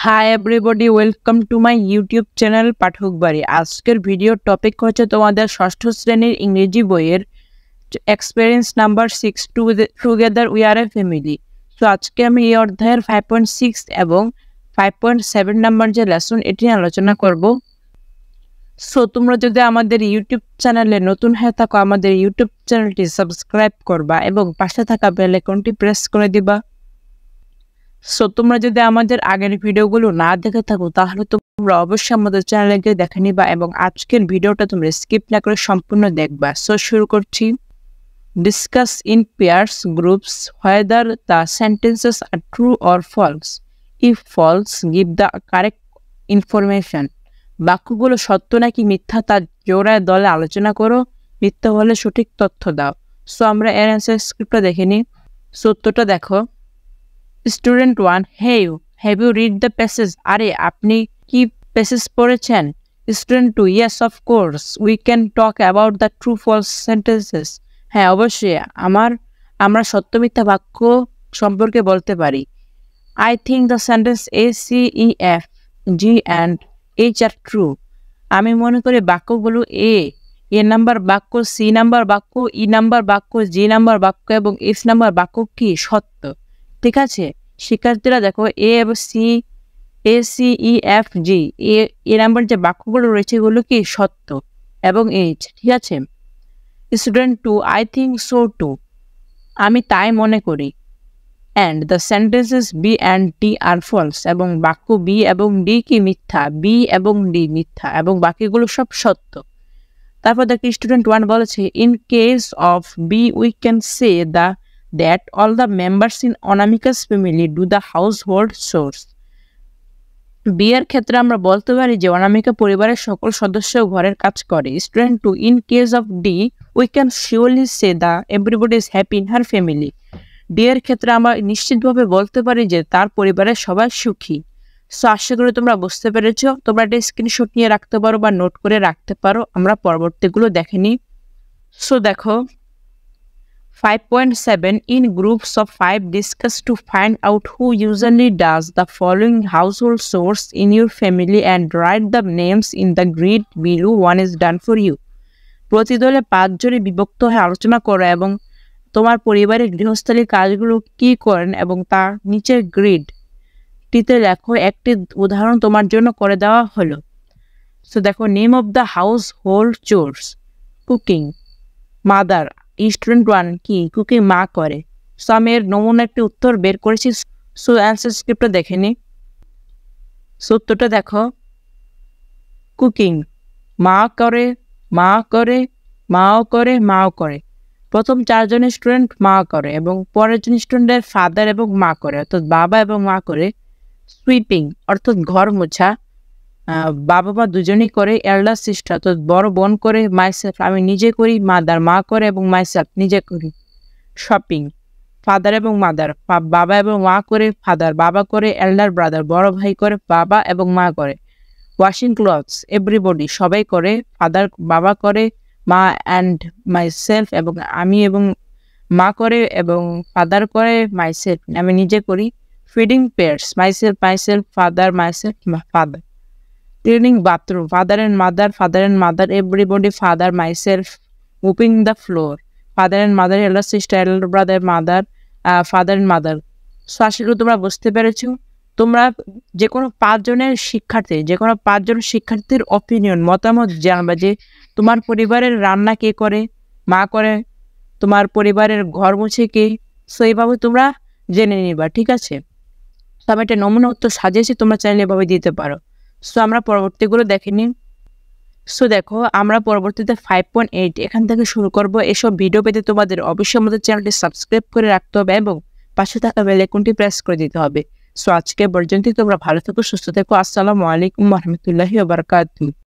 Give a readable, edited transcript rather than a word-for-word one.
High everybody, welcome to my YouTube channel Pathak Bari. আজকের ভিডিওর topic হচ্ছে তোমাদের ষষ্ঠ শ্রেণীর ইংরেজি বইয়ের experience number 6 together we are A family. তো আজকে আমি এই অধ্যায়ের 5.6 এবং 5.7 নাম্বার যে লেসন এটি আলোচনা করব। সো তোমরা যদি আমাদের ইউটিউব চ্যানেলে নতুন হয়ে থাকো, আমাদের ইউটিউব চ্যানেলটি সাবস্ক্রাইব করবা এবং পাশে থাকা বেল আইকনটি প্রেস করে দিবা। সো তোমরা যদি আমাদের আগের ভিডিওগুলো না দেখে থাকো তাহলে তোমরা অবশ্যই আমাদের চ্যানেলে গিয়ে দেখে নিবা এবং আজকের ভিডিওটা তোমরা স্কিপ না করে সম্পূর্ণ দেখবা। সো শুরু করছি। Discuss in pairs groups whether the sentences are true or false. If false, give the correct information. বাক্যগুলো সত্য নাকি মিথ্যা তা জোড়ায় দলে আলোচনা করো, মিথ্যা হলে সঠিক তথ্য দাও। সো আমরা এর অ্যান্সার স্ক্রিপ্টটা দেখে নিই। সত্যটা দেখো। Student 1, hey, have you read the passage? আরে আপনি কি প্যাসেজ পড়েছেন? Student 2, yes of course, we can talk about the true false sentences. হ্যাঁ অবশ্যই আমরা সত্য মিথ্যা বাক্য সম্পর্কে বলতে পারি। I think the sentence A, C, E, F, G and H are true. আমি মনে করি বাক্যগুলো এ নাম্বার বাক্য, সি নাম্বার বাক্য, ই নাম্বার বাক্য, জি নাম্বার বাক্য এবং এফ নাম্বার বাক্য কি সত্য। ঠিক আছে শিক্ষার্থীরা দেখো, এ এবং C, A C E F G A number যে বাক্যগুলো রয়েছে এগুলো কি সত্য এবং এইচ। ঠিক আছে। Student 2, I think so too, আমি তাই মনে করি। And the sentences B and D are false, এবং বাক্য বি এবং ডি কি মিথ্যা, বি এবং ডি মিথ্যা এবং বাকিগুলো সব সত্য। তারপর দেখি স্টুডেন্ট 1 বলেছে, in case of B we can say that all the members in Anamika's family do the household chores. B এর ক্ষেত্রে আমরা বলতে পারি যে অনামিকা পরিবারের সকল সদস্য ঘরের কাজ করে। Student 2, in case of D we can surely say that everybody is happy in her family. D এর ক্ষেত্রে আমরা নিশ্চিতভাবে বলতে পারি যে তার পরিবারের সবাই সুখী। সো আশা করি তোমরা বুঝতে পেরেছো। তোমরা একটা স্ক্রিনশট নিয়ে রাখতে পারো বা নোট করে রাখতে পারো। আমরা পরবর্তীগুলো দেখে নিই। সো দেখো 5.7, in groups of 5 discuss to find out who usually does the following household chores in your family and write the names in the grid below. One is done for you. প্রতি দলে 5 জনে বিভক্ত হয়ে আলোচনা করো এবং তোমার পরিবারের গৃহস্থালী কাজগুলো কি করেন এবং তার নিচের গ্রিডটিতে লেখো একটি উদাহরণ তোমার জন্য করে দেওয়া হলো। সো দেখো, name of the household chores, cooking, mother. Student 1 কি কুকিং মা করে। সো আমি এর নমুনা একটি উত্তর বের করেছি। সো অ্যান্সার স্ক্রিপ্টটা দেখে নিই। সত্যটা দেখো, কুকিং মা করে, মা করে, মাও করে, মাও করে। প্রথম 4 জন স্টুডেন্ট মা করে এবং পরের জন স্টুডেন্টের ফাদার এবং মা করে, অর্থাৎ বাবা এবং মা করে। সুইপিং অর্থাৎ ঘর মোছা, বাবা মা দুজনেই করে। এল্ডার সিস্টার অর্থাৎ বড় বোন করে। মাইসেলফ আমি নিজে করি। মাদার মা করে এবং মাইসেলফ নিজে করি। শপিং ফাদার এবং মাদার, বাবা এবং মা করে, ফাদার বাবা করে। এল্ডার ব্রাদার বড় ভাই করে, বাবা এবং মা করে। ওয়াশিং ক্লথস এভরিবডি সবাই করে, ফাদার বাবা করে, মা অ্যান্ড মাইসেলফ এবং আমি এবং মা করে এবং ফাদার করে, মাইসেলফ আমি নিজে করি। Feeding pairs myself father, myself father. Cleaning bathroom father and mother everybody father, myself. Mopping the floor father and mother, elder sister, elder brother, mother, father and mother. So আশা করি তোমরা বুঝতে পেরেছো। তোমরা যে কোনো 5 জনের শিক্ষার্থীর অপিনিয়ন মতামত জানবা যে তোমার পরিবারের রান্না কে করে, মা করে, তোমার পরিবারের ঘর মুছে কে। সো এইভাবে তোমরা জেনে নিবা। ঠিক আছে। তো আমি একটা নমুনা উত্তর সাজিয়েছি, তোমরা চাইলে এভাবে দিতে পারো। সো আমরা পরবর্তীগুলো দেখে নিই। সো দেখো, আমরা পরবর্তীতে 5.8 এখান থেকে শুরু করব। এসব ভিডিও পেতে তোমাদের অবশ্যই আমাদের চ্যানেলটি সাবস্ক্রাইব করে রাখতে হবে এবং পাশে থাকা বেল আইকনটি প্রেস করে দিতে হবে। সো আজকে পর্যন্ত তোমরা ভালো থেকো, সুস্থ থেকো। আসসালামু আলাইকুম ওয়া রাহমাতুল্লাহি ওয়া বারাকাতুহু।